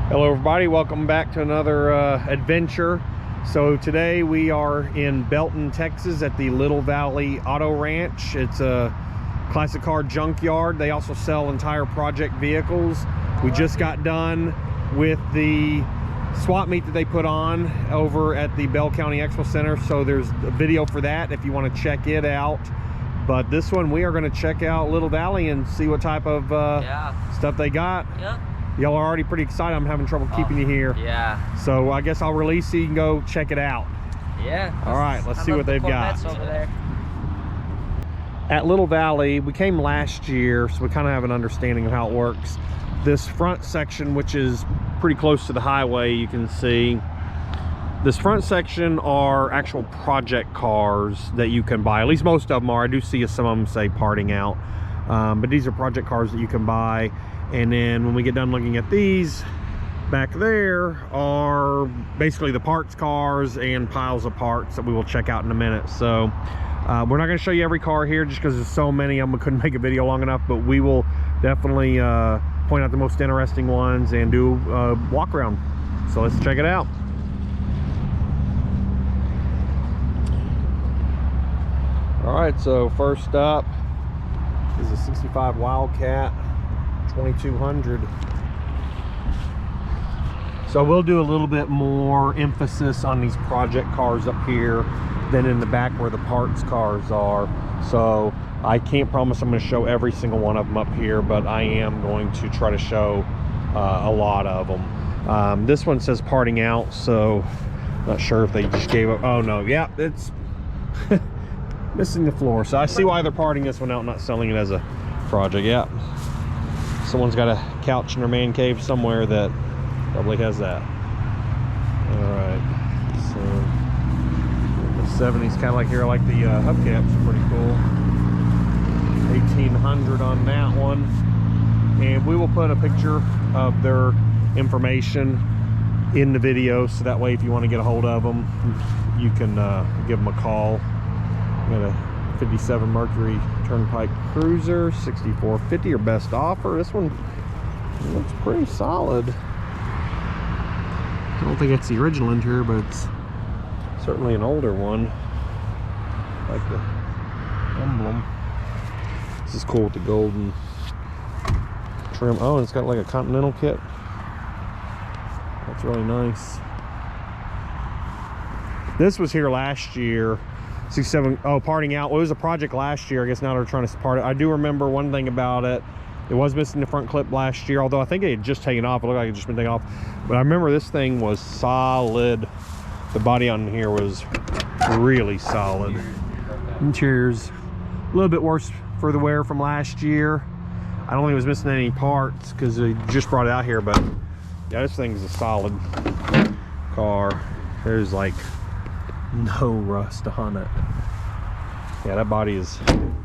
Hello everybody, welcome back to another adventure. So today we are in Belton, Texas at the Little Valley Auto Ranch. It's a classic car junkyard. They also sell entire project vehicles. We just got done with the swap meet that they put on over at the Bell County Expo Center. So there's a video for that if you want to check it out. But this one we are going to check out Little Valley and see what type of stuff they got. Yep. Y'all are already pretty excited. I'm having trouble keeping you here. Yeah. So I guess I'll release you and go check it out. Yeah. All right, let's see what they've got. Over there. At Little Valley, we came last year, so we kind of have an understanding of how it works. This front section, which is pretty close to the highway, you can see. This front section are actual project cars that you can buy. At least most of them are. I do see some of them say parting out. But these are project cars that you can buy. And then when we get done looking at these, back there are basically the parts cars and piles of parts that we will check out in a minute. So we're not going to show you every car here just because there's so many of them. We couldn't make a video long enough, but we will definitely point out the most interesting ones and do a walk around. So let's check it out. All right, so first up is a 65 Wildcat 2200. So we'll do a little bit more emphasis on these project cars up here than in the back where the parts cars are. So I can't promise I'm going to show every single one of them up here, but I am going to try to show a lot of them. This one says parting out, so not sure if they just gave up. Oh no, yeah, it's missing the floor. So I see why they're parting this one out, not selling it as a project. Yeah, someone's got a couch in their man cave somewhere that probably has that. All right, so the 70s kind of like here. I like the hubcaps are pretty cool. 1800 on that one, and we will put a picture of their information in the video, so that way if you want to get a hold of them, you can give them a call. Got a 57 Mercury Turnpike Cruiser, 6450, your best offer. This one looks pretty solid. I don't think it's the original interior, but it's certainly an older one. Like the emblem. This is cool with the golden trim. Oh, and it's got like a Continental kit. That's really nice. This was here last year. 67, oh, parting out. Well, it was a project last year. I guess now they're trying to part it. I do remember one thing about it. It was missing the front clip last year, although I think it had just taken off. It looked like it had just been taken off. But I remember this thing was solid. The body on here was really solid. Interior's a little bit worse for the wear from last year. I don't think it was missing any parts because they just brought it out here, but yeah, this thing's a solid car. There's like no rust on it. Yeah, that body is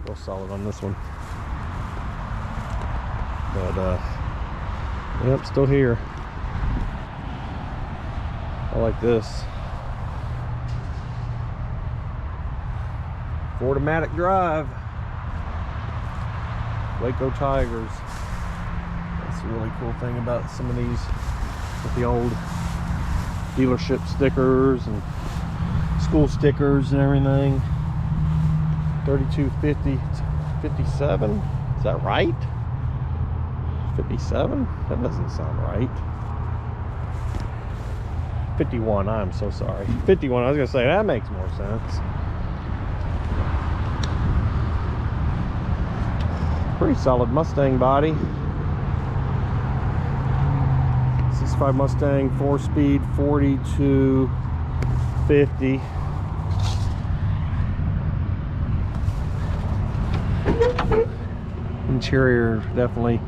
real solid on this one. But yep, still here. I like this. Ford-O-Matic drive. Waco Tigers. That's a really cool thing about some of these with the old dealership stickers and school stickers and everything. 3250, 57. Is that right? 57? That doesn't sound right. 51, I'm so sorry. 51, I was gonna say, that makes more sense. Pretty solid Mustang body. 65 Mustang, 4-speed, 42, 50. Interior definitely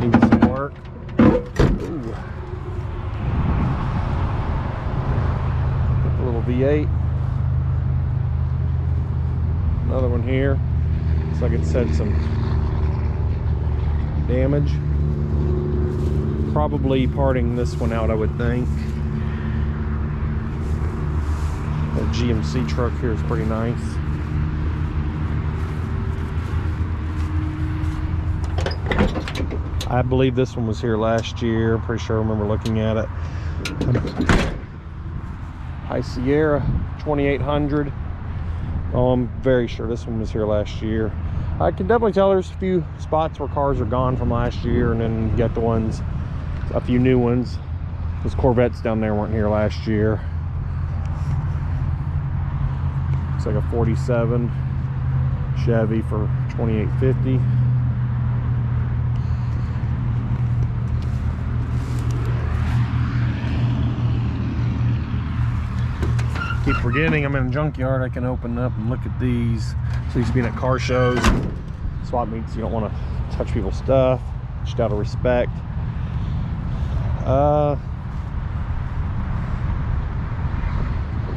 needs some work. Ooh. A little V8. Another one here. Looks like it's had some damage. Probably parting this one out, I would think. The GMC truck here is pretty nice. I believe this one was here last year. I'm pretty sure I remember looking at it. High Sierra 2800. Oh, I'm very sure this one was here last year. I can definitely tell there's a few spots where cars are gone from last year, and then you got the ones, a few new ones. Those Corvettes down there weren't here last year. It's like a 47 Chevy for $28.50. Keep forgetting I'm in a junkyard. I can open up and look at these. So used to being at car shows, swap meets, you don't want to touch people's stuff, just out of respect.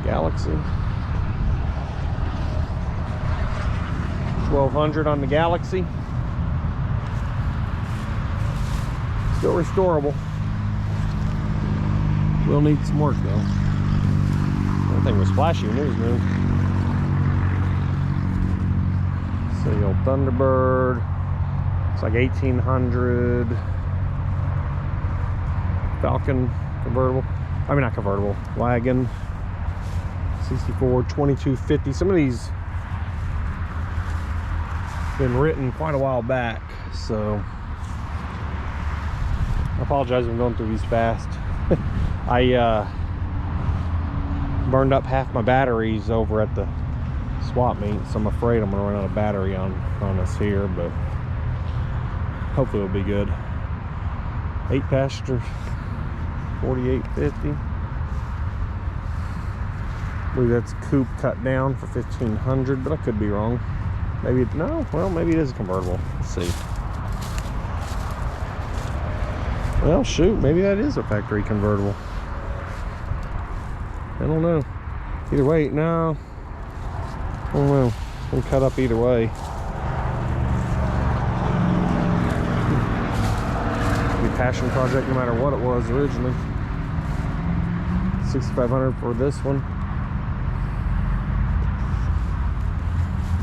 Galaxy 1200 on the Galaxy. Still restorable. Will need some work though. That thing was flashy when it was new. So the old Thunderbird. It's like 1800. Falcon convertible. I mean, not convertible. Wagon. 64, 2250. Some of these been written quite a while back, so I apologize if I'm going through these fast. I burned up half my batteries over at the swap meet, so I'm afraid I'm gonna run out of battery on us here, but hopefully it'll be good. 8 passenger, $48.50. I believe that's coupe cut down for $1,500, but I could be wrong. Maybe no, well, maybe it is a convertible. Let's see. Well, shoot, maybe that is a factory convertible. I don't know. Either way, no. I don't know. It's gonna cut up either way. Be a passion project no matter what it was originally. $6,500 for this one.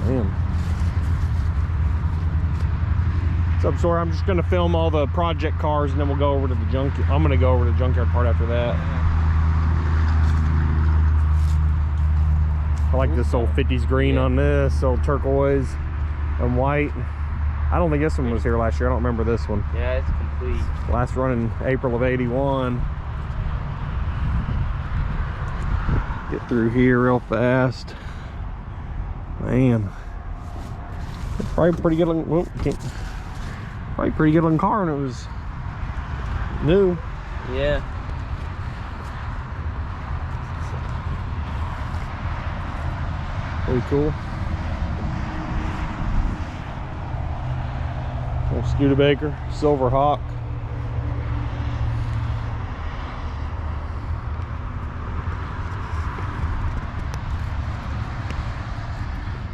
Damn. What's up, Sora? I'm just gonna film all the project cars and then we'll go over to the junkyard. I'm gonna go over to the junkyard part after that. I like this old 50s green on this, old turquoise and white. I don't think this one was here last year. I don't remember this one. Yeah, it's complete. Last run in April of '81. Get through here real fast. Man. It's probably pretty good looking. Well, probably pretty good looking car when it was new. Yeah. Pretty cool. Old Studebaker, Silver Hawk.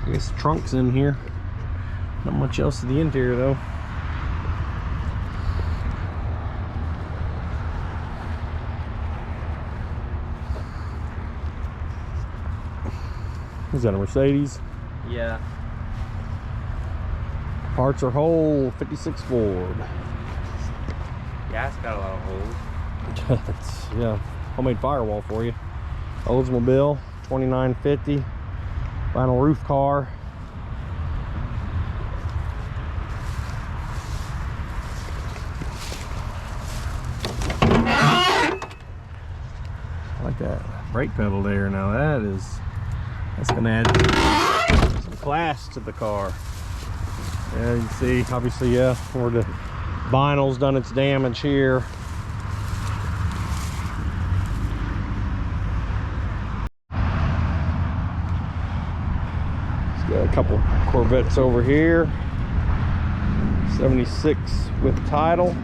I guess the trunk's in here. Not much else to the interior though. Is that a Mercedes? Yeah. Parts are whole, 56 Ford. Yeah, it's got a lot of holes. Yeah, homemade firewall for you. Oldsmobile, 2950. Vinyl roof car. I like that brake pedal there. Now that's gonna add some class to the car. Yeah, you can see, obviously, yeah, where the vinyl's done its damage here. Got a couple Corvettes over here. 76 with title.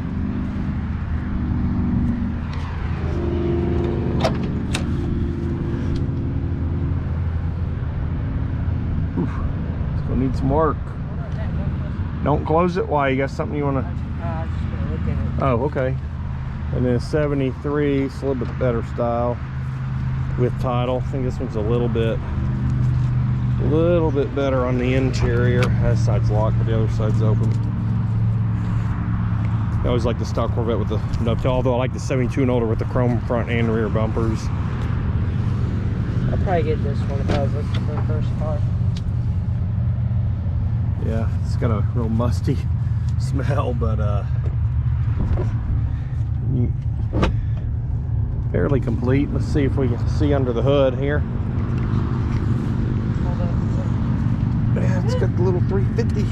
Oof. It's gonna need some work. Don't close it. Why? You got something you wanna? I was just gonna look at it. Oh, okay. And then 73, it's a little bit better style with title. I think this one's a little bit better on the interior. That side's locked, but the other side's open. I always like the stock Corvette with the dovetail, although I like the 72 and older with the chrome front and rear bumpers. I'll probably get this one if I was looking for the first car. Yeah, it's got a real musty smell, but fairly complete. Let's see if we can see under the hood here. Hold up. Yeah, it's got the little 350.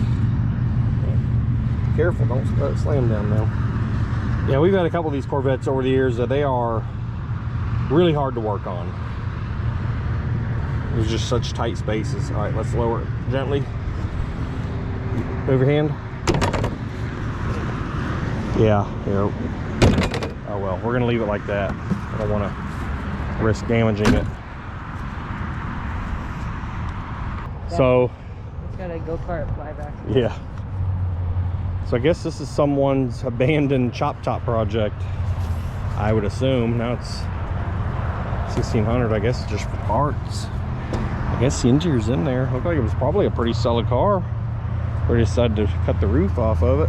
Careful, don't slam down now. Yeah, we've had a couple of these Corvettes over the years that they are really hard to work on. There's just such tight spaces. All right, let's lower it gently. Move your hand. Yeah, here. Oh well, we're gonna leave it like that. I don't want to risk damaging it. So It's got a go-kart flyback. yeah. So I guess this is someone's abandoned chop top project, I would assume. Now it's 1600. I guess it's just for parts. I guess the interior's in there. Looked like it was probably a pretty solid car. We decided to cut the roof off of it.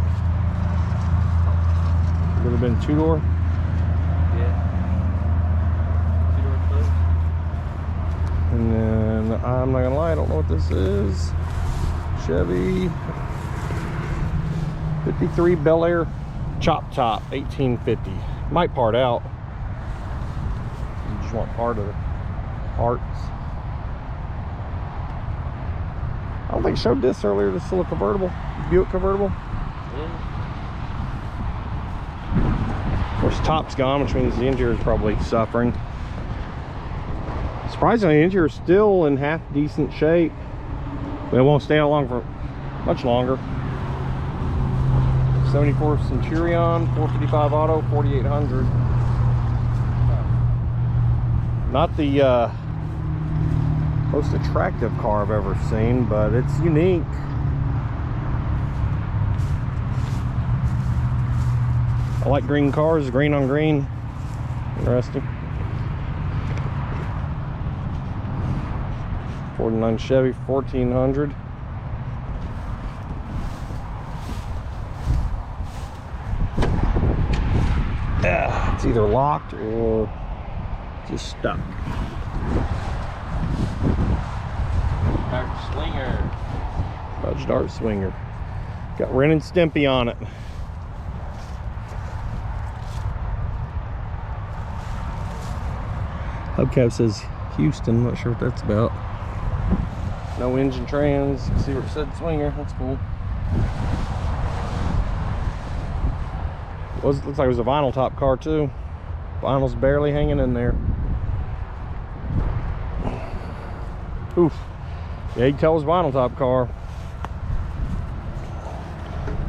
Would have been two-door. Yeah. Two-door closed. And then I'm not gonna lie, I don't know what this is. Chevy 53 Bel Air chop top 1850. Might part out. You just want part of the parts. I don't think I showed this earlier. This is still a convertible, Buick convertible. Yeah. Of course, top's gone, which means the interior is probably suffering. Surprisingly, the interior is still in half decent shape, but it won't stay out long for much longer. 74 Centurion, 455 auto, 4800. Not the most attractive car I've ever seen, but it's unique. I like green cars, green on green. Interesting. 49 Chevy, 1400. Yeah, it's either locked or just stuck. Dart Swinger. Dodge Dart Swinger. Got Ren and Stimpy on it. Hubcap says Houston, not sure what that's about. No engine trans. See where it said Swinger, that's cool. Looks like it was a vinyl top car too. Vinyl's barely hanging in there. Oof. Yeah, you can tell it's a vinyl top car.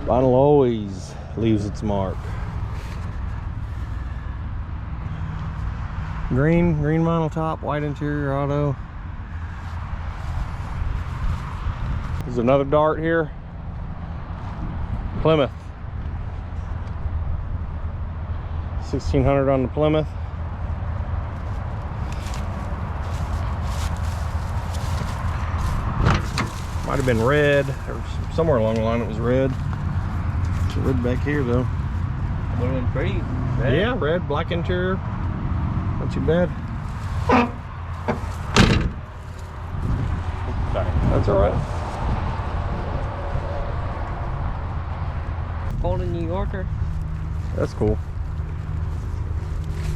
Vinyl always leaves its mark. Green vinyl top, white interior auto. There's another Dart here. Plymouth. 1600 on the Plymouth. Might have been red, or somewhere along the line it was red. It's red back here though. Would have been pretty red. Yeah, red, black interior. Not too bad. Sorry. That's all right. Golden New Yorker. That's cool.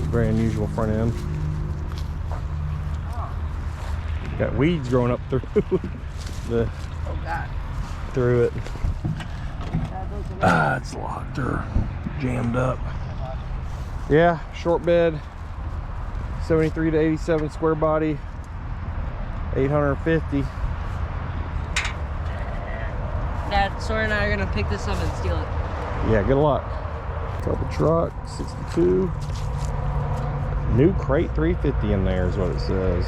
Very unusual front end. Got weeds growing up through the Oh God. through it. God, It's locked or jammed up. Yeah, short bed, 73 to 87 square body, 850. Dad, Sawyer and I are gonna pick this up and steal it. Yeah, good luck. Couple truck, 62. New crate 350 in there is what it says.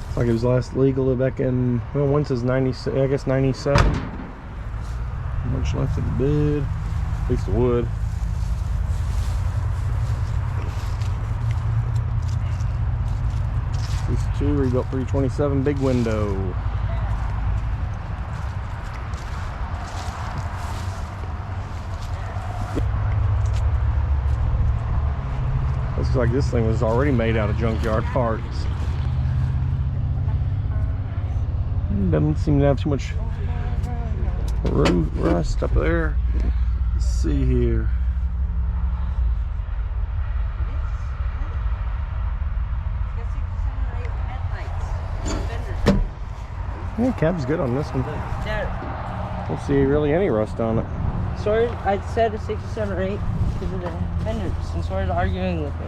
Looks like it was last legal back in, well, one says 96, I guess 97. Much left of the bid, at least the wood. 322, rebuilt 327, big window. Looks like this thing was already made out of junkyard parts. Doesn't seem to have too much rust up there. Let's see here. Yeah, cab's good on this one. Don't see really any rust on it. Sorry, I said a 67 or 8 because of the fenders, and started arguing with me.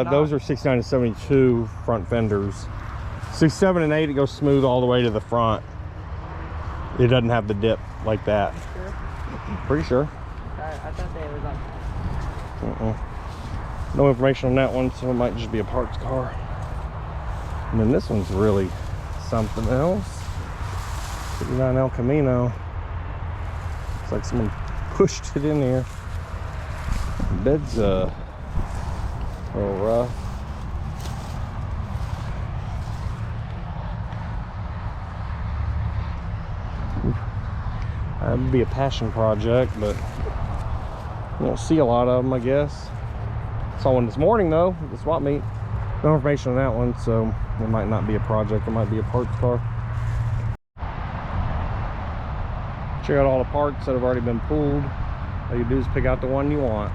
Those are 69 to 72 front fenders. 67 and 8, it goes smooth all the way to the front. It doesn't have the dip like that. Sure? Pretty sure. I thought they were like. No information on that one, so it might just be a parts car. And then this one's really something else. 59 El Camino. Looks like someone pushed it in here. The bed's a little rough. That'd be a passion project, but you don't see a lot of them, I guess. Saw one this morning though, at the swap meet. No information on that one, so it might not be a project, it might be a parts car. Check out all the parts that have already been pulled. All you do is pick out the one you want.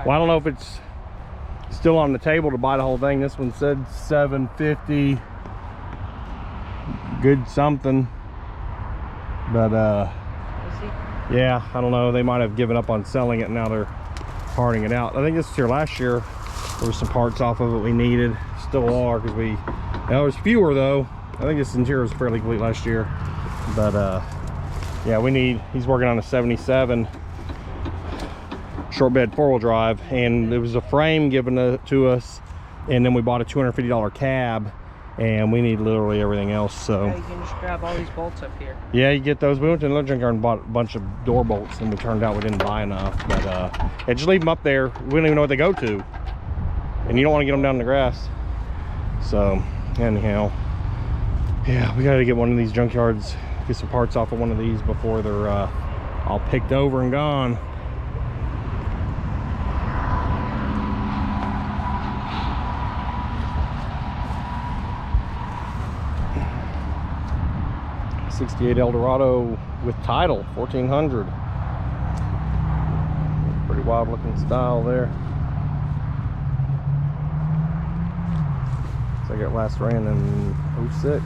Well, I don't know if it's still on the table to buy the whole thing. This one said $750, good something, but yeah, I don't know, they might have given up on selling it and now they're parting it out. I think this was here last year. There were some parts off of it we needed, still are, because there was fewer though. I think this interior was fairly complete last year, but yeah, he's working on a 77 short bed four-wheel drive, and there was a frame given to us, and then we bought a $250 cab, and we need literally everything else. So yeah, you can just grab all these bolts up here. Yeah, you get those. We went to the junkyard and bought a bunch of door bolts, and we turned out we didn't buy enough. But yeah, just leave them up there. We don't even know what they go to, and you don't want to get them down in the grass. So anyhow, yeah, we got to get one of these junkyards, get some parts off of one of these before they're all picked over and gone. '68 Eldorado with title, 1400. Pretty wild looking style there. So I got last ran in 06.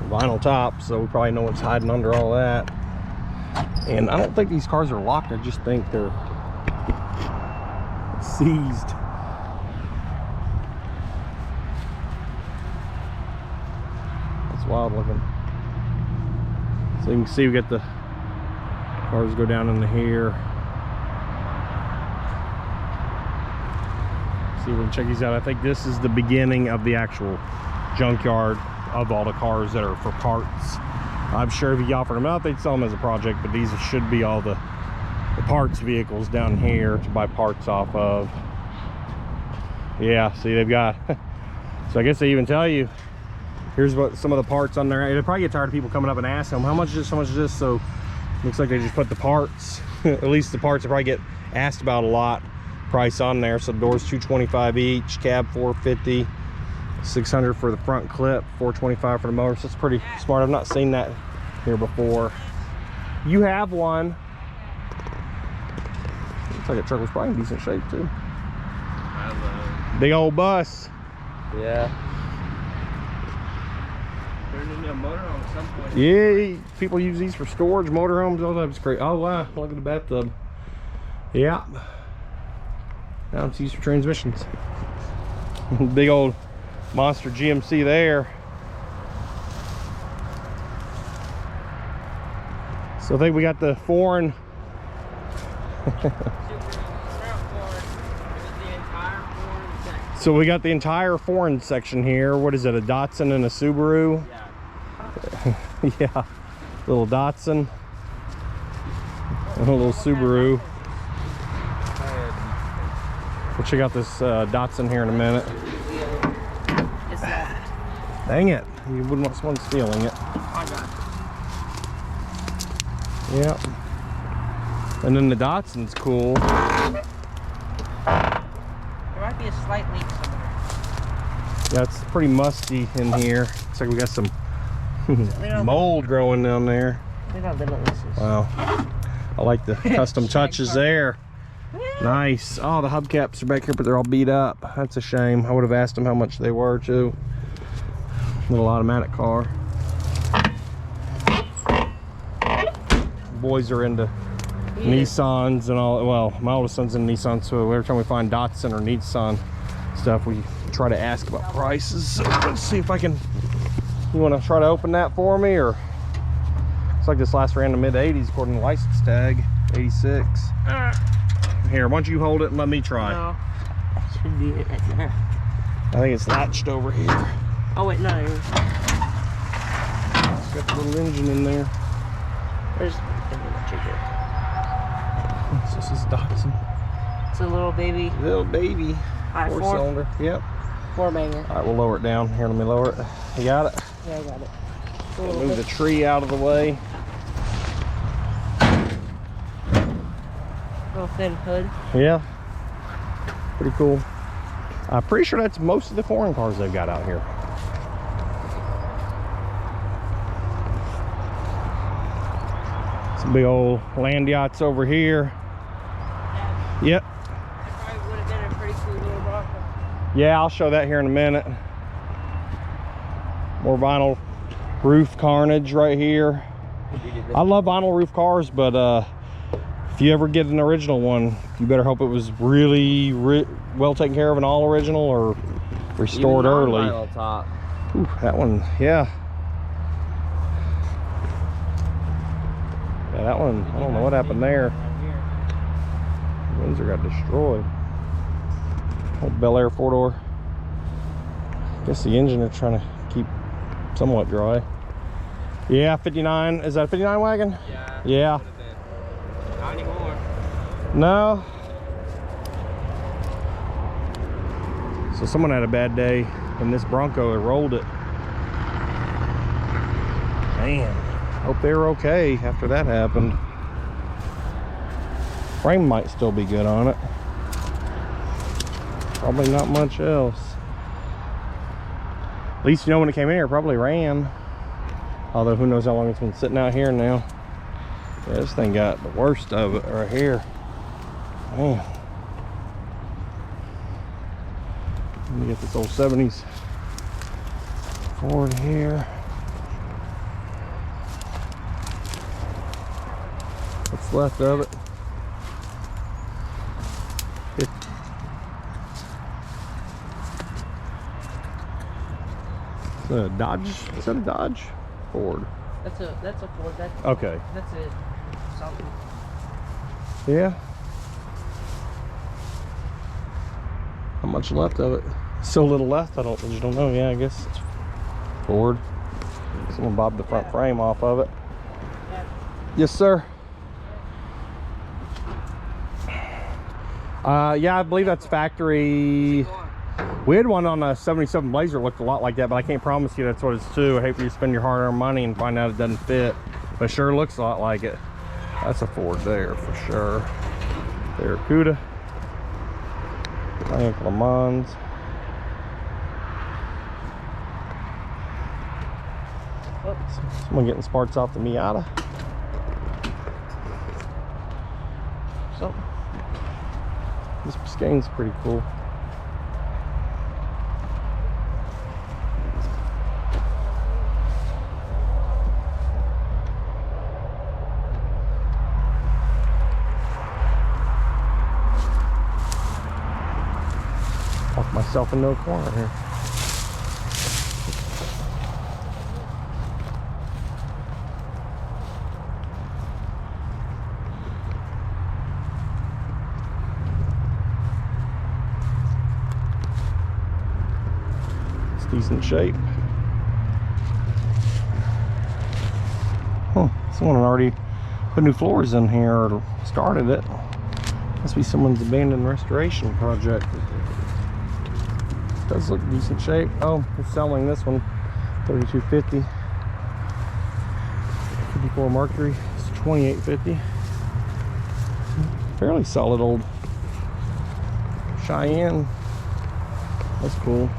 Vinyl top, so we probably know what's hiding under all that. And I don't think these cars are locked, I just think they're seized. It's wild looking. So you can see we got the cars go down into here. See, we can check these out. I think this is the beginning of the actual junkyard of all the cars that are for parts. I'm sure if you offered them out, they'd sell them as a project, but these should be all the parts vehicles down here to buy parts off of. Yeah, see, they've got, so I guess they even tell you, here's what some of the parts on there. They probably get tired of people coming up and asking them, how much is this, how much is this? So looks like they just put the parts, at least the parts that probably get asked about a lot, price on there. So the doors $225 each, cab $450, $600 for the front clip, $425 for the motor. So it's pretty smart. I've not seen that here before. You have one. Looks like that truck was probably in decent shape too. Big old bus. Yeah. Yeah, people use these for storage, motorhomes, all that's great. Oh wow, look at the bathtub. Yeah. Now it's used for transmissions. Big old monster GMC there. So I think we got the foreign. So we got the entire foreign section here. What is it, a Datsun and a Subaru? Yeah. Yeah, little Datsun and a little Subaru. We'll check out this Datsun here in a minute. It's left. Dang it, you wouldn't want someone stealing it. I got it. Yeah. And then the Datsun's cool. There might be a slight leak somewhere. Yeah, it's pretty musty in here. Looks like we got some mold growing down there. Look how little this is. Wow. I like the custom touches there. Nice. Oh, the hubcaps are back here, but they're all beat up. That's a shame. I would have asked them how much they were too. Little automatic car. Boys are into Nissans and all. Well, my oldest son's in Nissan, so every time we find Datsun or Nissan stuff, we try to ask about prices. So let's see if I can. You want to try to open that for me, or looks like this last ran in the mid-80s according to the license tag, 86. Here, why don't you hold it and let me try? No. Should be it right there. I think it's latched over here. Oh wait, no. It's got the little engine in there. There's This is Datsun. it's a little baby. Little baby. High four Four-cylinder. Yep. banger. All right, we'll lower it down. Here, let me lower it. You got it? Yeah, I got it. Move the tree out of the way. Little thin hood. Yeah. Pretty cool. I'm pretty sure that's most of the foreign cars they've got out here. Some big old land yachts over here. Yep. That probably would have been a pretty cool little Bronco. Yeah, I'll show that here in a minute. More vinyl roof carnage right here. I love vinyl roof cars, but if you ever get an original one, you better hope it was really well taken care of and all original, or restored early. Top. Ooh, that one, yeah. Yeah, that one, I don't know what happened there. Windsor got destroyed. Old Bel Air 4-door. Guess the engine are trying to keep somewhat dry. Yeah, 59. Is that a 59 wagon? Yeah. Yeah. Not anymore. No. So someone had a bad day and this Bronco rolled it. Man, hope they were okay after that happened. Frame might still be good on it. Probably not much else. At least you know when it came in here, it probably ran. Although who knows how long it's been sitting out here now. Yeah, this thing got the worst of it right here. Man. Let me get this old 70s Ford here. What's left of it? It's a Dodge. Is that a Dodge? Ford. That's a Ford. Okay. That's it. Something. Yeah. How much left of it? So little left. I don't know. Yeah, I guess it's Ford. Someone bobbed the front frame off of it. Yeah. Yes, sir. Yeah, I believe that's factory. We had one on a 77 Blazer, looked a lot like that, but I can't promise you that's what it's to. I hate for you to spend your hard-earned money and find out it doesn't fit, but it sure looks a lot like it. That's a Ford there for sure. Barracuda. Frank Le Mans. Someone getting parts off the Miata. Something. This Biscayne's pretty cool. yourself into a corner here. It's decent shape. Huh, someone already put new floors in here or started it. Must be someone's abandoned restoration project. Does look decent shape. Oh, it's selling this one, $32.50. 54 Mercury, it's $28.50. Fairly solid old Cheyenne. That's cool.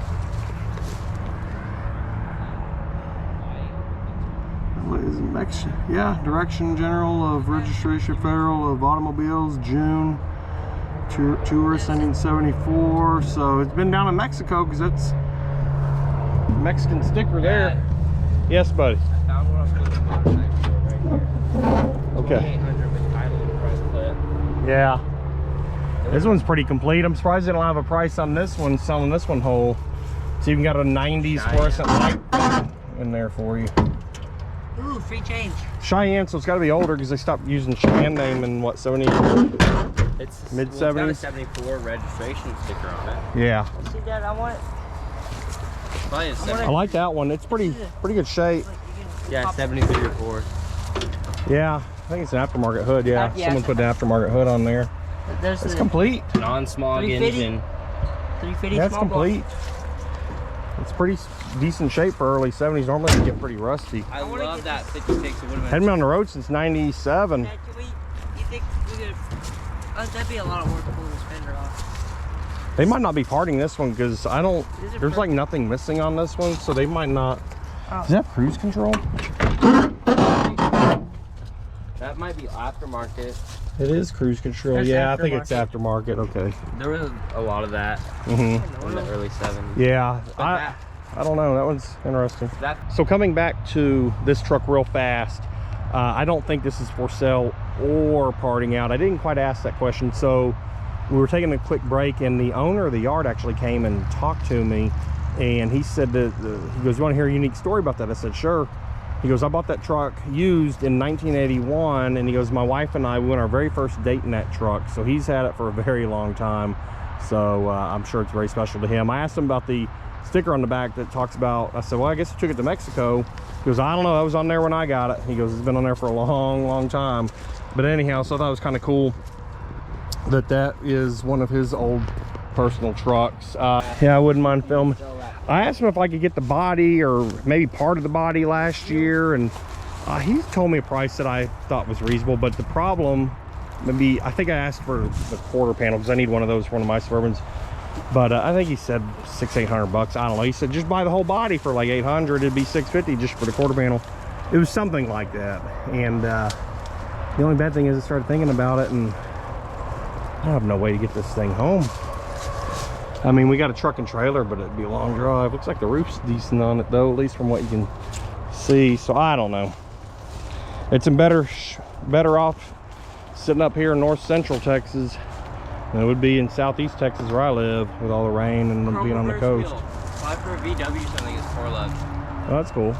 Yeah, Direction General of Registration Federal of Automobiles, June. Tourist ending 74. So it's been down in Mexico because that's Mexican sticker there. Yes, buddy. I found what I was looking for next to it right here. Okay. 2800 with title and price clip. Yeah. This one's pretty complete. I'm surprised they don't have a price on this one, selling this one whole. It's even got a 90s fluorescent light in there for you. Ooh, free change. Cheyenne, so it's got to be older because they stopped using Cheyenne name in what, 70? It's mid 70s. It's got a 74 registration sticker on it. Yeah. See, Dad, I want. Probably a I like that one. It's pretty good shape. Yeah, 73 or 4. Yeah, I think it's an aftermarket hood. Yeah, Yeah. someone put an aftermarket hood on there. There's It's the complete. non-smog 350. engine. 350 That's small complete. It's pretty decent shape for early 70s. Normally they get pretty rusty. I love that 56. It would have Hadn't been on the road since 97. Dad, you think we could? That'd be a lot of work to pull this fender off. They might not be parting this one because I don't. Is it There's like nothing missing on this one, so they might not. Oh. Does that have cruise control? That might be aftermarket. It is cruise control. There's Yeah, I think it's aftermarket. Okay. There was a lot of that Mhm. in the early 70s. Yeah, But I don't know. That one's interesting. that So coming back to this truck real fast, I don't think this is for sale or parting out. I didn't quite ask that question. So we were taking a quick break and the owner of the yard actually came and talked to me, and he said that he goes, "You want to hear a unique story about that?" I said, "Sure." He goes, "I bought that truck used in 1981, and he goes, my wife and I, we went our very first date in that truck." So he's had it for a very long time. So I'm sure it's very special to him. I asked him about the sticker on the back that talks about, I said, "Well, I guess you took it to Mexico." He goes, "I don't know, I was on there when I got it." He goes, "It's been on there for a long time." But anyhow, so I thought it was kind of cool that is one of his old personal trucks. Yeah, I wouldn't mind filming. I asked him if I could get the body or maybe part of the body last year, and he told me a price that I thought was reasonable. But the problem, maybe, I think I asked for the quarter panel because I need one of those for one of my Suburbans. But I think he said $600-800. I don't know. He said just buy the whole body for like $800. It'd be $650 just for the quarter panel. It was something like that. And the only bad thing is I started thinking about it, and I have no way to get this thing home. I mean, we got a truck and trailer, but it'd be a long drive. Looks like the roof's decent on it though, at least from what you can see. So I don't know. It's in better off sitting up here in north central Texas than it would be in southeast Texas where I live, with all the rain and them being on the coast. Apply for a VW, something is 4 left. Oh, that's cool.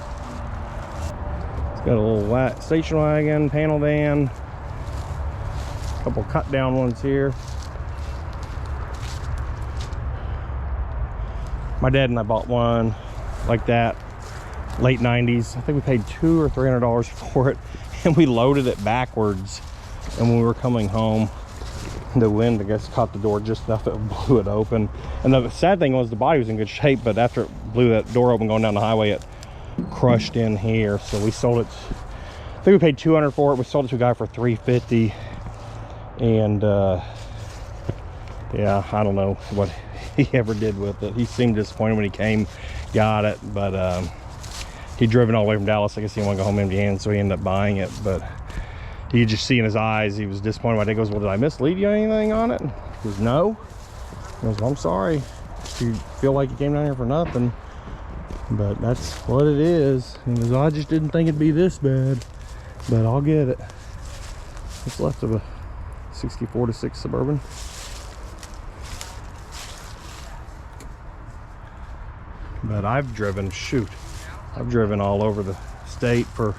It's got a little station wagon, panel van, a couple cut down ones here. My dad and I bought one like that, late 90s. I think we paid $200 or $300 for it, and we loaded it backwards. And when we were coming home, the wind, I guess, caught the door just enough that it blew it open. And the sad thing was the body was in good shape, but after it blew that door open going down the highway, it crushed in here. So we sold it. I think we paid $200 for it. We sold it to a guy for $350. And yeah, I don't know what he ever did with it. He seemed disappointed when he came, got it, but he'd driven all the way from Dallas. I guess he didn't want to go home empty handed, so he ended up buying it. But you could just see in his eyes, he was disappointed. He goes, "Well, did I mislead you anything on it?" He goes, "No." He goes, "Well, I'm sorry if you feel like you came down here for nothing, but that's what it is." He goes, "I just didn't think it'd be this bad, but I'll get it." What's left of a 64 to 6 Suburban. But I've driven, I've driven all over the state for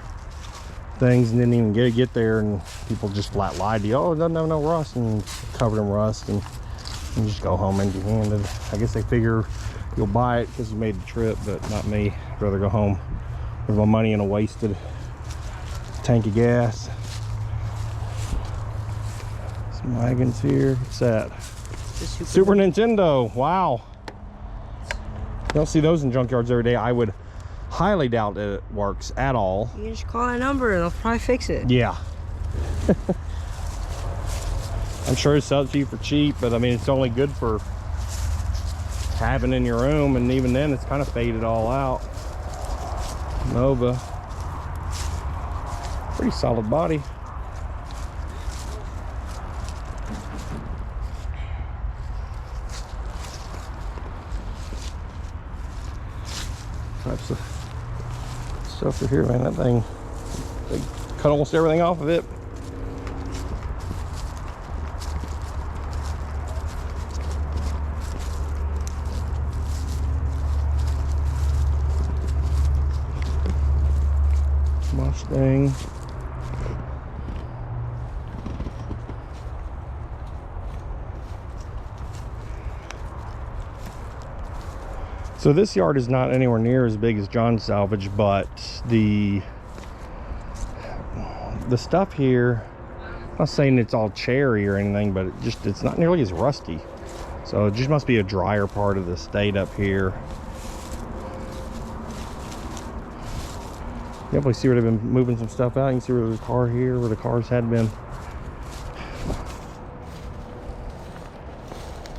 things and didn't even get there, and people just flat lied to you. Oh, it doesn't have no rust, and covered in rust, and you just go home empty-handed. I guess they figure you'll buy it because you made the trip, but not me. I'd rather go home with my money in a wasted tank of gas. Some wagons here. What's that? Super Nintendo. Wow. You don't see those in junkyards every day. I would highly doubt that it works at all. You can just call a number and they'll probably fix it. Yeah. I'm sure it sells to you for cheap, but I mean, it's only good for having in your room, and even then it's kind of faded all out. Nova. Pretty solid body. Types of stuff are here, man. That thing, they cut almost everything off of it. Mustang. So this yard is not anywhere near as big as John's salvage, but the stuff here, I'm not saying it's all cherry or anything, but it's not nearly as rusty. So it just must be a drier part of the state up here. You definitely see where they've been moving some stuff out. You can see where there's a car here, where the cars had been.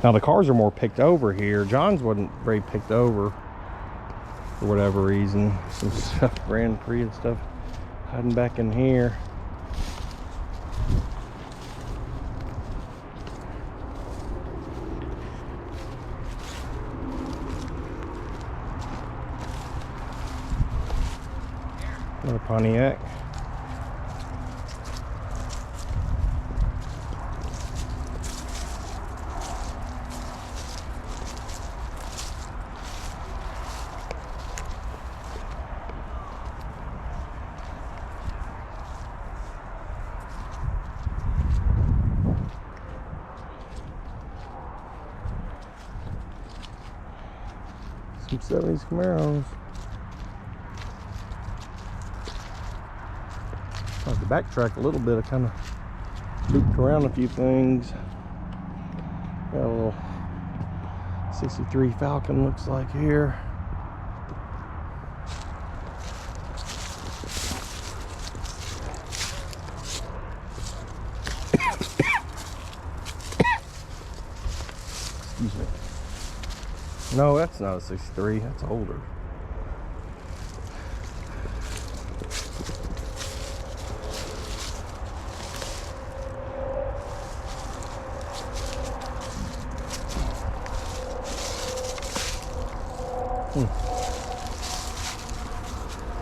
Now the cars are more picked over here. John's wasn't very picked over for whatever reason. Some stuff, Grand Prix and stuff hiding back in here. Another Pontiac. Some 70s Camaros. I have to backtrack a little bit. I kind of looped around a few things. Got a little 63 Falcon looks like here. Excuse me. No, that's not a 63. That's older.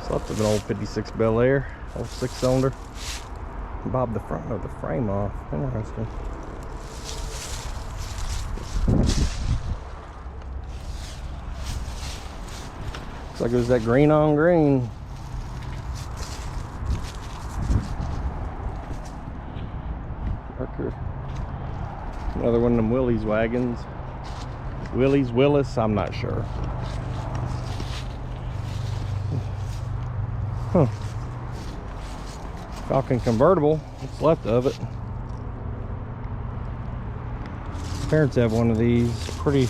So that's an old 56 Bel Air, old 6-cylinder. Bob the front of the frame off. Interesting. Looks like it was that green on green. Parker. Another one of them Willys wagons. Willis, I'm not sure. Huh. Falcon convertible, what's left of it. Parents have one of these. Pretty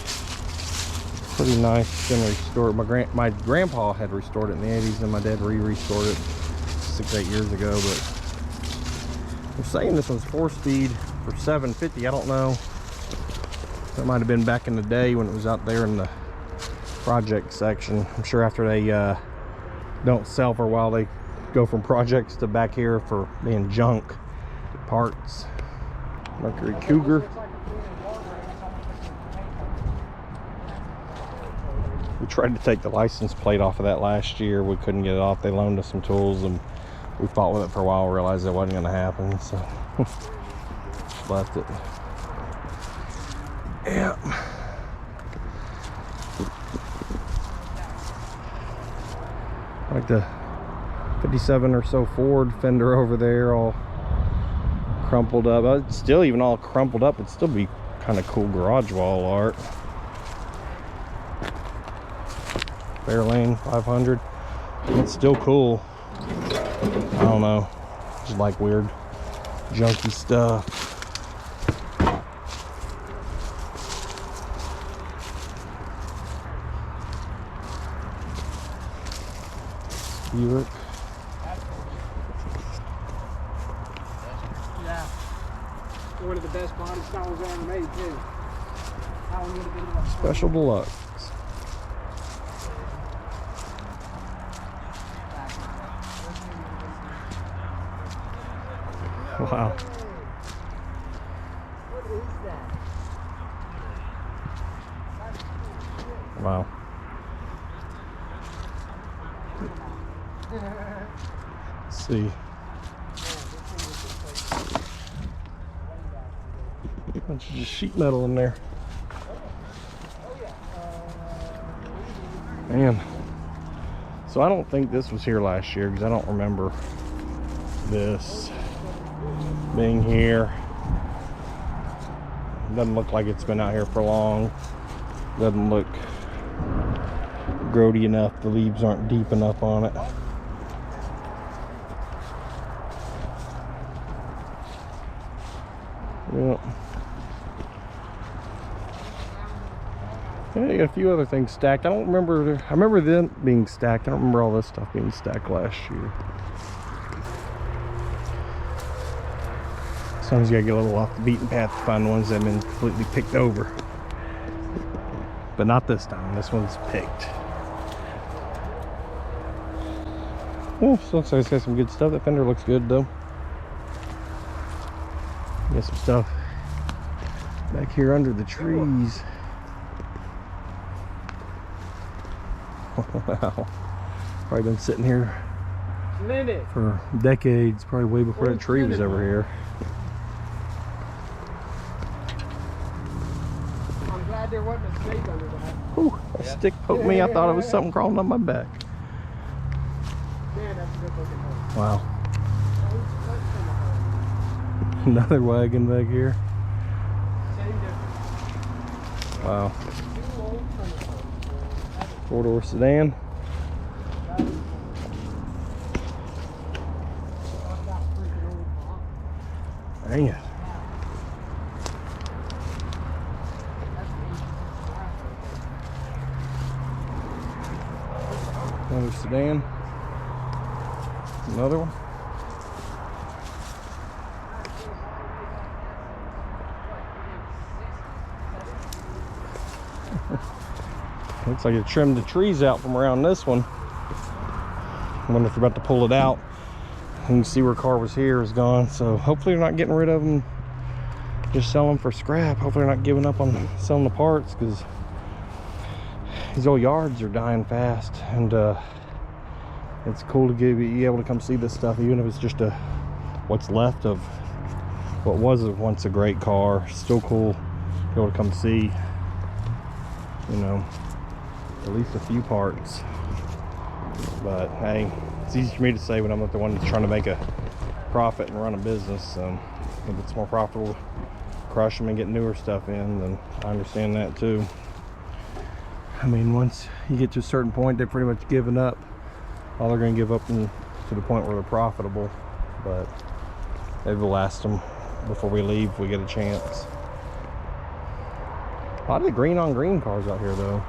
nice. Been restored. My grandpa had restored it in the 80s, and my dad restored it 6-8 years ago. But I'm saying this one's 4-speed for $750. I don't know. That might have been back in the day when it was out there in the project section. I'm sure after they don't sell for a while, they go from projects to back here for being junk parts. Mercury Cougar. We tried to take the license plate off of that last year. We couldn't get it off. They loaned us some tools, and we fought with it for a while. Realized it wasn't going to happen, so left it. Yeah. the 57 or so Ford fender over there, all crumpled up. It's still even all crumpled up. It'd still be kind of cool garage wall art. Fairlane 500. It's still cool. I don't know. Just like weird junky stuff. Buick. Yeah. One of the best body styles ever made too. How would have been like Special Deluxe. Wow. What is that? Wow. Let's see. Bunch of just sheet metal in there. Man. So I don't think this was here last year because I don't remember this being here. Doesn't look like it's been out here for long. Doesn't look grody enough. The leaves aren't deep enough on it. Yep. Yeah, you got a few other things stacked. I don't remember. I remember them being stacked. I don't remember all this stuff being stacked last year. Sometimes you gotta get a little off the beaten path to find ones that have been completely picked over. But not this time. This one's picked. Oh, so looks like it's got some good stuff. That fender looks good though. Got some stuff back here under the trees. Wow. Probably been sitting here for decades, probably way before that tree was ever here. I'm glad there wasn't a snake under that. Ooh, a stick poked me. I thought it was something crawling on my back. Man, that's a good looking horse. Wow. Another wagon back here. Same difference. Wow. Two old Plymouth. Four-door sedan. Dang it. Another sedan. Another one. Looks like it trimmed the trees out from around this one. I wonder if they're about to pull it out. You can see where car was here is gone. So hopefully they're not getting rid of them, just selling them for scrap. Hopefully they're not giving up on selling the parts, because these old yards are dying fast. And it's cool to be able to come see this stuff, even if it's just what's left of what was once a great car. Still cool to be able to come see, you know, at least a few parts. But hey, it's easy for me to say when I'm not the one that's trying to make a profit and run a business. If it's more profitable to crush them and get newer stuff in, then I understand that too. I mean, once you get to a certain point, they're pretty much giving up. All they're going to give up to the point where they're profitable. But maybe we'll ask them before we leave if we get a chance. A lot of the green on green cars out here though.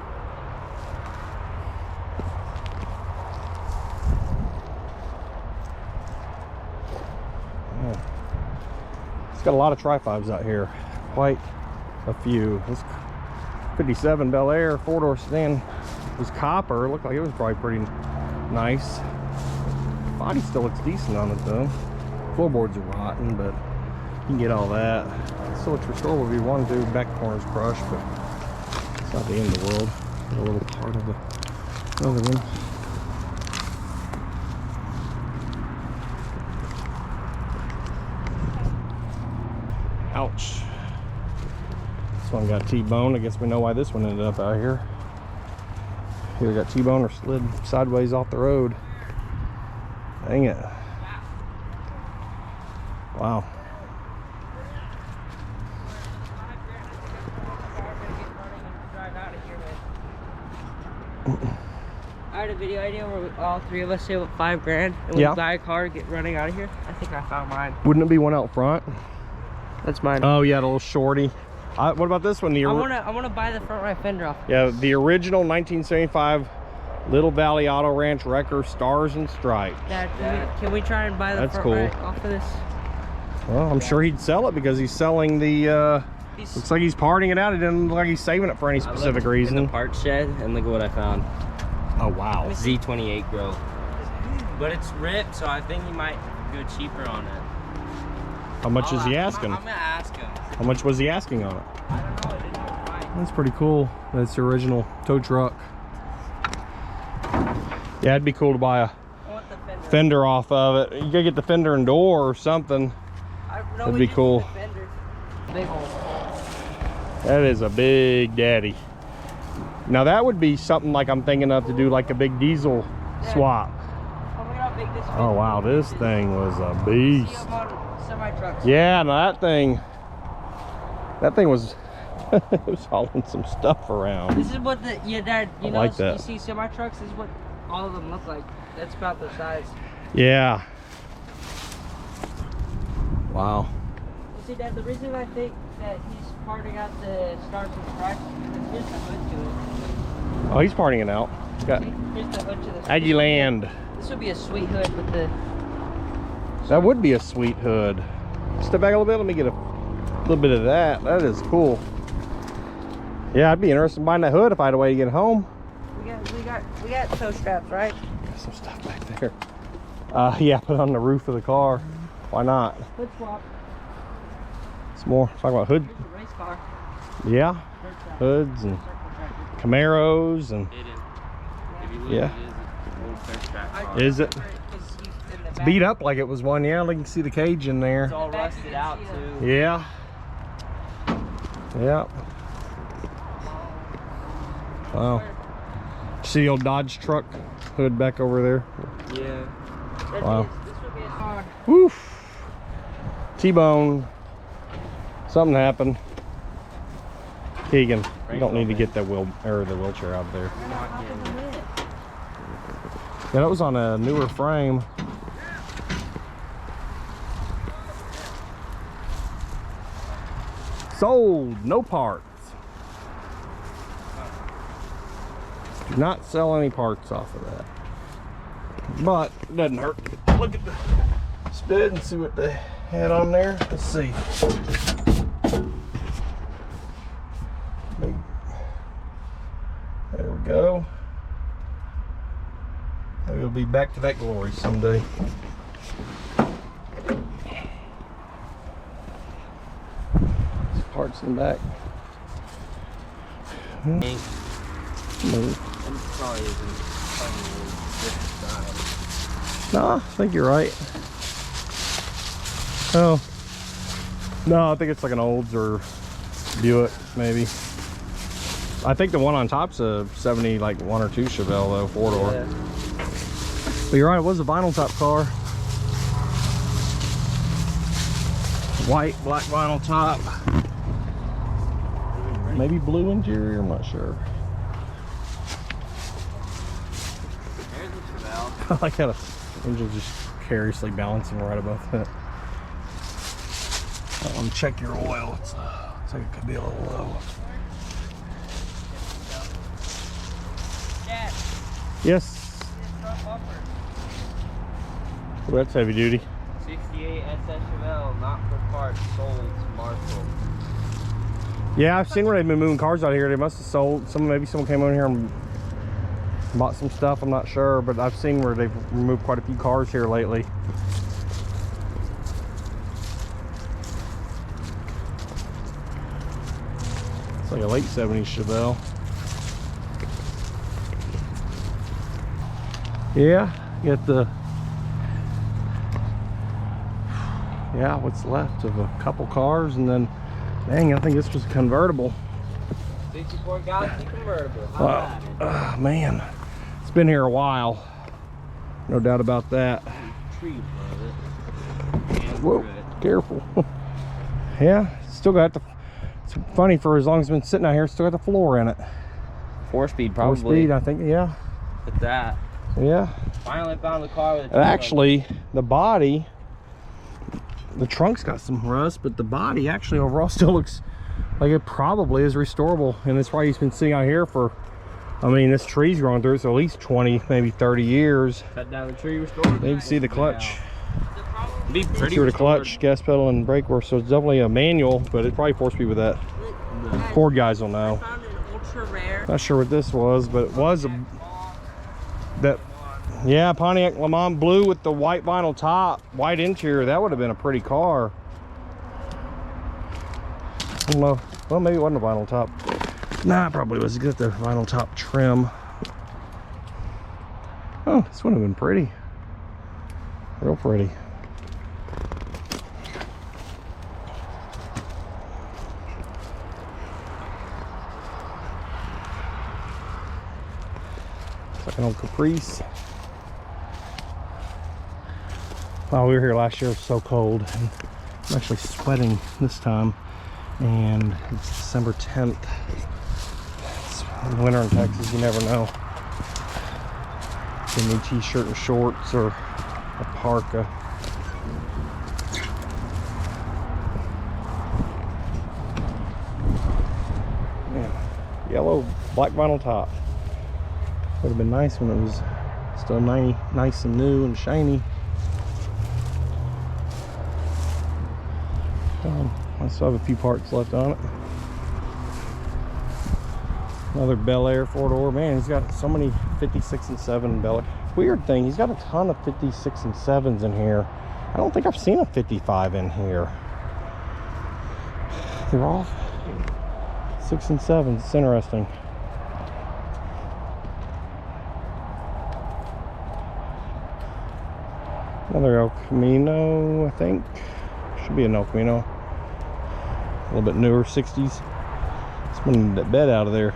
Yeah. It's got a lot of tri-fives out here. Quite a few. This 57 Bel Air 4-door sedan was copper. It looked like it was probably pretty nice. Body still looks decent on it though. Floorboards are rotten, but you can get all that. It still looks restorable if you wanted to. Back corner's crushed, but it's not the end of the world. Got a little part of the other one. Ouch. This one got T-boned. I guess we know why this one ended up out here. Either got T-boned or slid sideways off the road. Dang it. Wow. I had a video idea where all three of us save up $5 grand and we buy a car, get running out of here. I think I found mine. Wouldn't it be one out front? That's mine. Oh yeah, the little shorty. What about this one? I wanna buy the front right fender off. Yeah, the original 1975 Little Valley Auto Ranch Wrecker Stars and Stripes. Dad, can we try and buy the front right off of this? Well, I'm sure he'd sell it because he's selling the. Looks like he's parting it out. It doesn't look like he's saving it for any specific reason. In the parts shed, and look at what I found. Oh wow. Z28 grill. But it's ripped, so I think he might go cheaper on it. How much is he asking? I'm gonna ask him. How much was he asking on it? I don't know. I didn't know why. That's pretty cool. That's the original tow truck. Yeah, it'd be cool to buy a fender off of it. You gotta get the fender and door or something. That'd be cool. Big hole. That is a big daddy. Now that would be something like I'm thinking of to do like a big diesel swap. Oh wow, this thing was a beast. Yeah, no, that thing was it was hauling some stuff around. This is what the Dad, you know, like that. You see semi trucks, this is what all of them look like. That's about the size. Yeah. Wow. You see, Dad, the reason I think that he's parting out the Stars and Stripes is here's the hood to it. Oh, he's parting it out. Got here's the hood to this. Aggie Land. This would be a sweet hood with the. That would be a sweet hood. Step back a little bit. Let me get a little bit of that. That is cool. Yeah, I'd be interested in buying that hood if I had a way to get home. We got tow straps, right? Got some stuff back there. Yeah, put it on the roof of the car. Why not? Hood swap. Some more. Talk about hood. Here's a race car. Yeah. Hoods and Camaros and yeah. Is it? It's beat up like it was one. Yeah, you can see the cage in there. It's all rusted out too. Yeah. Yeah. Wow. See the old Dodge truck hood back over there? Yeah. Wow. Woof. T-bone. Something happened. Keegan, you don't need to get that the wheelchair out of there. Yeah, that was on a newer frame. Sold, no parts. Do not sell any parts off of that. But it doesn't hurt. Look at the spit and see what they had on there. Let's see. There we go. Maybe we'll be back to that glory someday. There's parts in the back. No, I think you're right. Oh. No, I think it's like an Olds or Buick, maybe. I think the one on top's a 70, like 1 or 2 Chevelle though, 4-door. Yeah. But you're right, it was a vinyl top car. White, black vinyl top. Maybe blue interior, I'm not sure. There's a Chevelle. I like how the engine's just carelessly balancing right above that. Let me check your oil. It's looks like it could be a little low. Dad. Yes. Well, that's heavy duty. 68 SS Chevelle, not for parts, sold to Marshall. Yeah, I've seen where they've been moving cars out here. They must have sold some. Maybe someone came over here and bought some stuff. I'm not sure, but I've seen where they've removed quite a few cars here lately. It's like a late 70s Chevelle. Yeah, get the what's left of a couple cars, and then dang, I think this was a convertible. 64 Galaxy convertible. Man, it's been here a while, no doubt about that. tree above it. And Whoa, through it. careful. Yeah, still got the, it's funny, for as long as it's been sitting out here, still got the floor in it. 4-speed 4 probably. speed, I think, yeah. At that. Yeah. Finally found the car with a And actually, the body, the trunk's got some rust, but the body actually overall still looks like it probably is restorable. And it's probably been sitting out here for, I mean, this tree's growing through, so at least 20, maybe 30 years. cut down the tree, restored. You can see the clutch. Be pretty See where the restored. clutch, gas pedal, and brake were. So it's definitely a manual, but it's probably 4 speed with that. Ford guys will know. I found an ultra rare. Not sure what this was, but it was a, that, yeah, Pontiac Le Mans blue with the white vinyl top, white interior. That would have been a pretty car. I don't know. Well, maybe it wasn't a vinyl top. Nah, it probably was. Get the vinyl top trim. Oh, this would have been pretty. Real pretty. It's like an old Caprice. Oh, we were here last year. It was so cold. I'm actually sweating this time. And it's December 10th. It's winter in Texas, you never know. Give me a t-shirt and shorts or a parka. Man, yellow, black vinyl top. Would have been nice when it was still nice and new and shiny. I still have a few parts left on it. Another Bel Air 4-door. Man, he's got so many 56 and 7 Bel Air. Weird thing, he's got a ton of 56 and 7s in here. I don't think I've seen a 55 in here. They're all 6 and 7s. It's interesting. Another El Camino, I think. Should be an El Camino. A little bit newer, 60s. Someone need that bed out of there.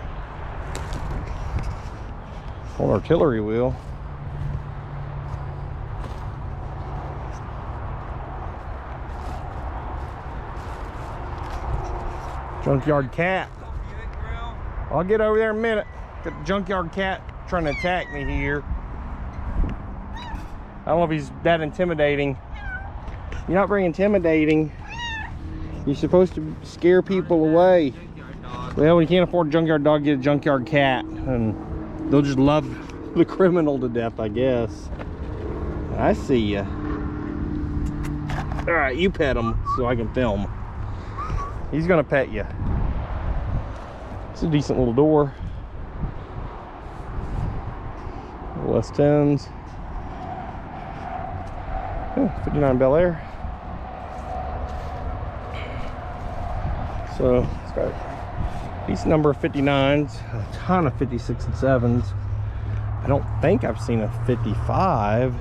Old artillery wheel. Junkyard cat. I'll get over there in a minute. Got the junkyard cat trying to attack me here. I don't know if he's that intimidating. You're not very intimidating. You're supposed to scare people away. Well, when you can't afford a junkyard dog, get a junkyard cat. And they'll just love the criminal to death, I guess. I see ya. All right, you pet him so I can film. He's gonna pet you. It's a decent little door. Little S10s. Oh, 59 Bel Air. So it's got a decent number of 59s, a ton of 56 and 7s. I don't think I've seen a 55,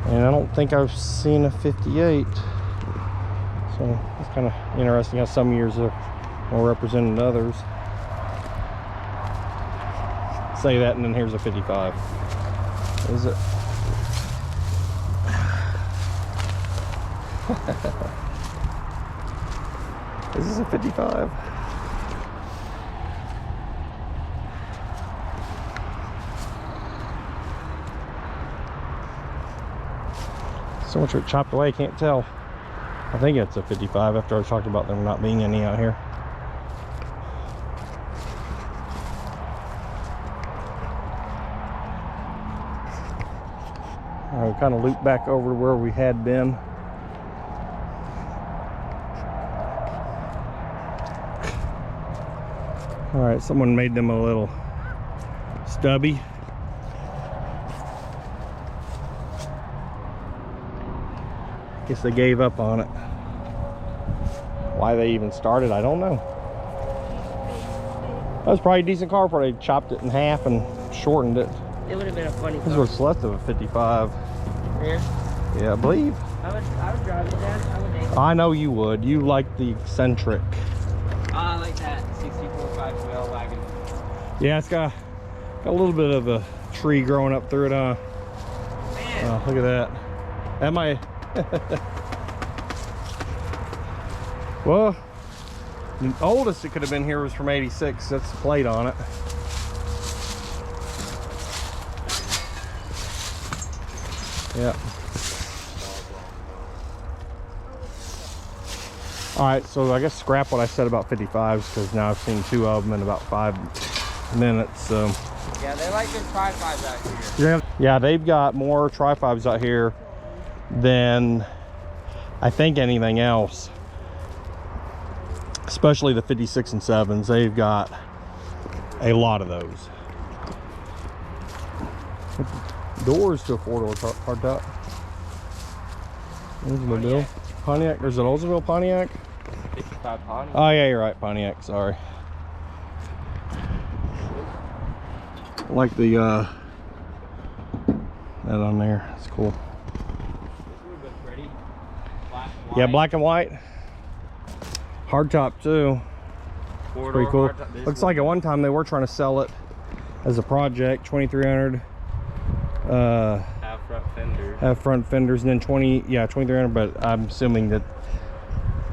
and I don't think I've seen a 58. So it's kind of interesting how some years are more represented than others. Say that, and then here's a 55. Is it? Is this a 55? So much of it chopped away, I can't tell. I think it's a 55 after I talked about there not being any out here. All right, kind of loop back over to where we had been. All right, someone made them a little stubby. Guess they gave up on it. Why they even started, I don't know. That was probably a decent car before they chopped it in half and shortened it. It would have been a funny This is car. what's left of a 55. Yeah. Yeah, I believe. I would drive it, Dad. I would make it. I know you would. You like the eccentric. I like that 64.5 wheel wagon. Yeah, it's got a little bit of a tree growing up through it, huh? Man, Look at that. That might. Well, the oldest it could have been here was from 86. That's the plate on it. Yeah. All right, so I guess scrap what I said about 55s because now I've seen 2 of them in about 5 minutes. So Yeah, they like their tri-5s out here. yeah, they've got more tri-5s out here than I think anything else. Especially the 56 and 7s. They've got a lot of those. Doors to a 4-door hardtop. Oldsmobile Pontiac. There's an Oldsmobile Pontiac. 55 Pontiac. Oh yeah, you're right, Pontiac. Sorry. I like the that on there. It's cool. Pretty. Yeah, black and white. Hardtop too. Pretty cool. Looks like at one time they were trying to sell it as a project. 2300. Have front fenders. Have front fenders, and then 2300. But I'm assuming that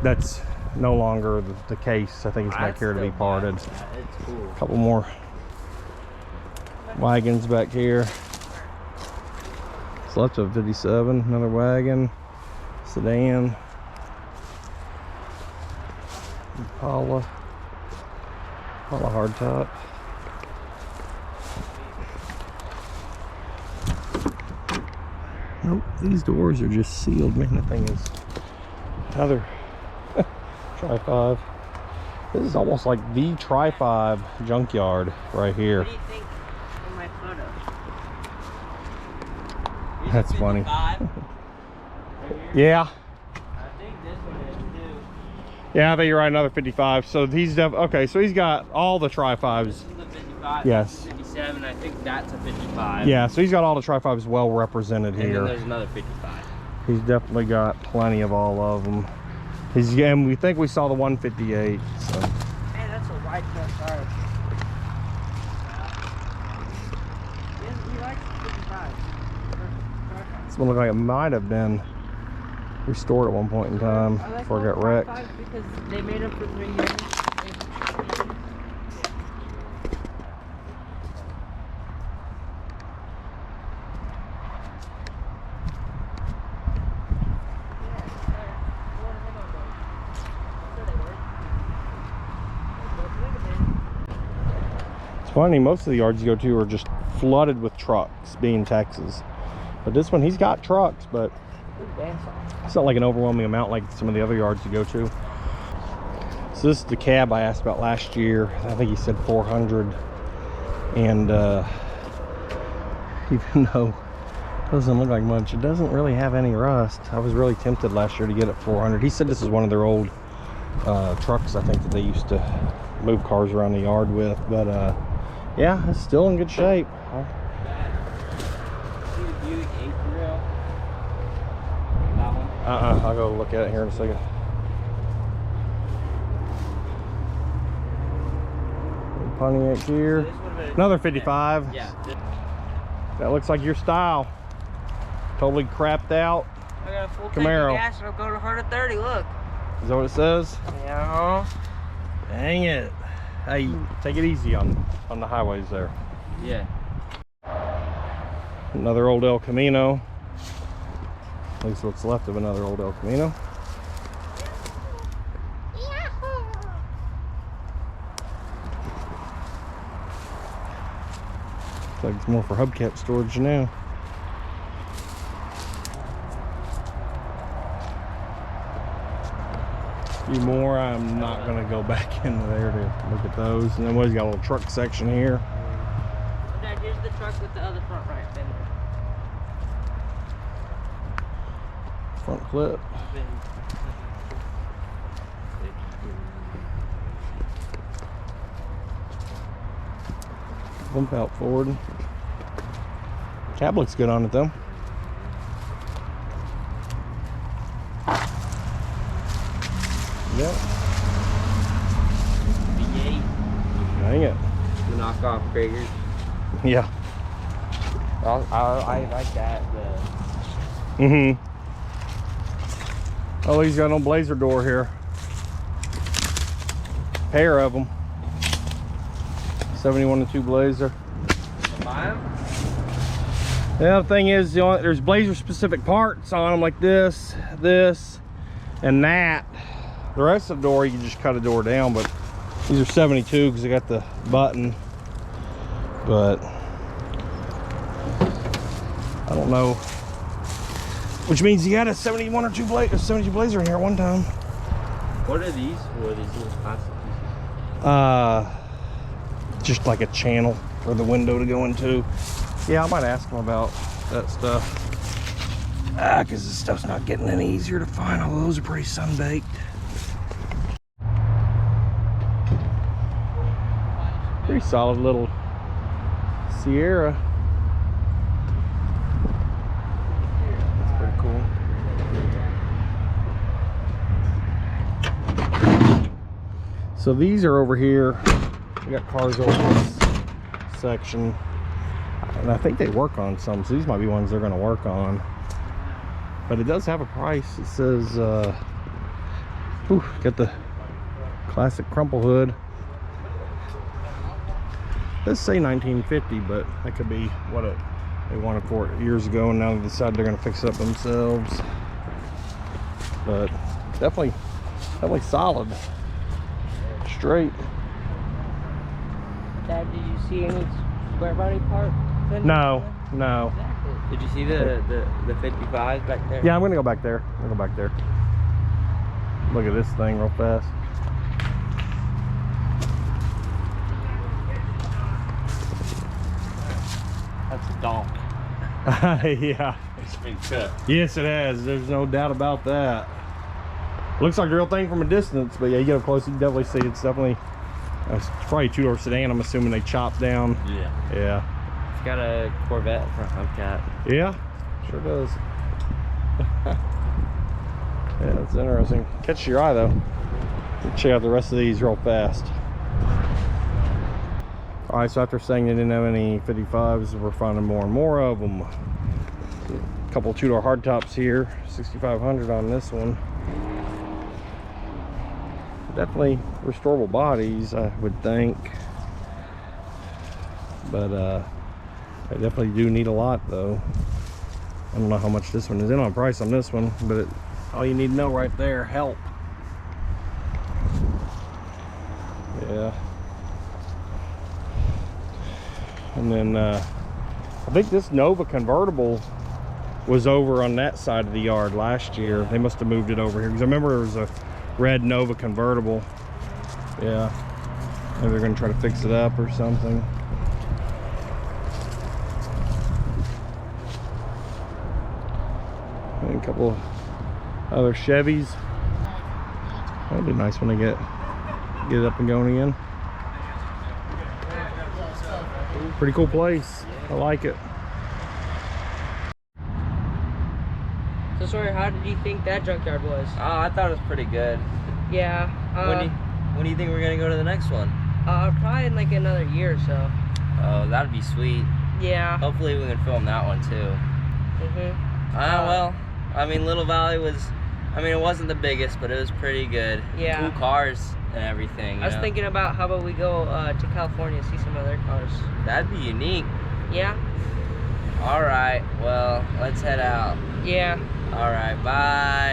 that's no longer the case. I think it's back here to be parted. Yeah, it's cool. A couple more wagons back here. So left of 57. Another wagon, sedan. Impala hardtop. Nope, these doors are just sealed. Man, that thing is another Tri-5. This is almost like the Tri-5 junkyard right here. What do you think of my photo? That's funny. 55? Yeah. I think this one is too. Yeah, I think you're right, another 55. So he's okay, so he's got all the Tri-5s. This is a 55. Yes. 57. I think that's a 55. Yeah, so he's got all the Tri-5s well represented And then here. there's another 55. He's definitely got plenty of all of them. And we think we saw the 158. So Man, that's a white junkyard. He likes the 55. this one looked like it might have been restored at one point in time I like before it got all wrecked. tri-5s because they made them for 3 years. It's funny, most of the yards you go to are just flooded with trucks, being Texas. But this one, he's got trucks, but it's not like an overwhelming amount like some of the other yards you go to. So this is the cab I asked about last year. I think he said 400. And even though it doesn't look like much, it doesn't really have any rust. I was really tempted last year to get it 400. He said this is one of their old trucks, I think, that they used to move cars around the yard with. But yeah, it's still in good shape. I'll go look at it here in a second. Pontiac here. Another 55. Yeah. That looks like your style. Totally crapped out. I got a full Camaro. tank of gas and I'm going 130, look. Is that what it says? Yeah. Dang it. Hey, take it easy on the highways there. Yeah. Another old El Camino. At least what's left of another old El Camino. Looks like it's more for hubcap storage now. A few more. I'm not going to go back into there to look at those. And then we've got a little truck section here. Dad, here's the truck with the other front right fender. Front clip. Bump out forward. Cab looks good on it though. Yep. V8. Dang it. The knockoff Kragers. Yeah. I like that. Mm-hmm. Oh, he's got no blazer door here. Pair of them. 71-2 blazer. Yeah, the thing is, you know, there's blazer specific parts on them like this, and that. The rest of the door, you can just cut a door down, but these are 72 because they got the button. But I don't know. Which means you got a 71 or 2 blazer, 72 blazer in here at one time. What are these for? These little plastic pieces? Just like a channel for the window to go into. Yeah, I might ask them about that stuff. Because this stuff's not getting any easier to find. Although those are pretty sun-baked. Pretty solid little Sierra. That's pretty cool. So these are over here. We got cars over this section. And I think they work on some, so these might be ones they're going to work on. But it does have a price. It says, got the classic crumple hood. It does say 1950, but that could be what they wanted for it years ago, and now they decided they're going to fix it up themselves. But definitely solid, straight. Dad, did you see any square body part? No. Exactly. Did you see the 55s back there? Yeah, I'm gonna go back there. Look at this thing real fast. That's a donk. Yeah. It's been cut. Yes, it has. There's no doubt about that. Looks like a real thing from a distance, but yeah, you get up close, you can definitely see it's definitely. It's probably a 2-door sedan. I'm assuming they chopped down. Yeah. It's got a Corvette front hubcap. Yeah, sure does. Yeah, that's interesting. Catch your eye though. Let's check out the rest of these real fast. All right, so after saying they didn't have any 55s, we're finding more and more of them. A couple 2-door hardtops here. 6,500 on this one. Definitely restorable bodies, I would think, but I definitely do need a lot though. I don't know how much this one is in on price on this one, but all you need to know right there, help. Yeah. And then I think this Nova convertible was over on that side of the yard last year. They must have moved it over here because I remember there was a red Nova convertible. Yeah, maybe they're gonna try to fix it up or something. And a couple of other Chevys. That'd be nice when they get it up and going again. Pretty cool place. I like it. So Sawyer, how did you think that junkyard was? Oh, I thought it was pretty good. Yeah. When do you think we're gonna go to the next one? Probably in like another year or so. Oh, that'd be sweet. Yeah. Hopefully we can film that one too. Well, I mean, Little Valley was, it wasn't the biggest, but it was pretty good. Yeah. Cool cars and everything. I was thinking about how about we go to California and see some of their cars. That'd be unique. Yeah. All right. Well, let's head out. Yeah. All right. Bye.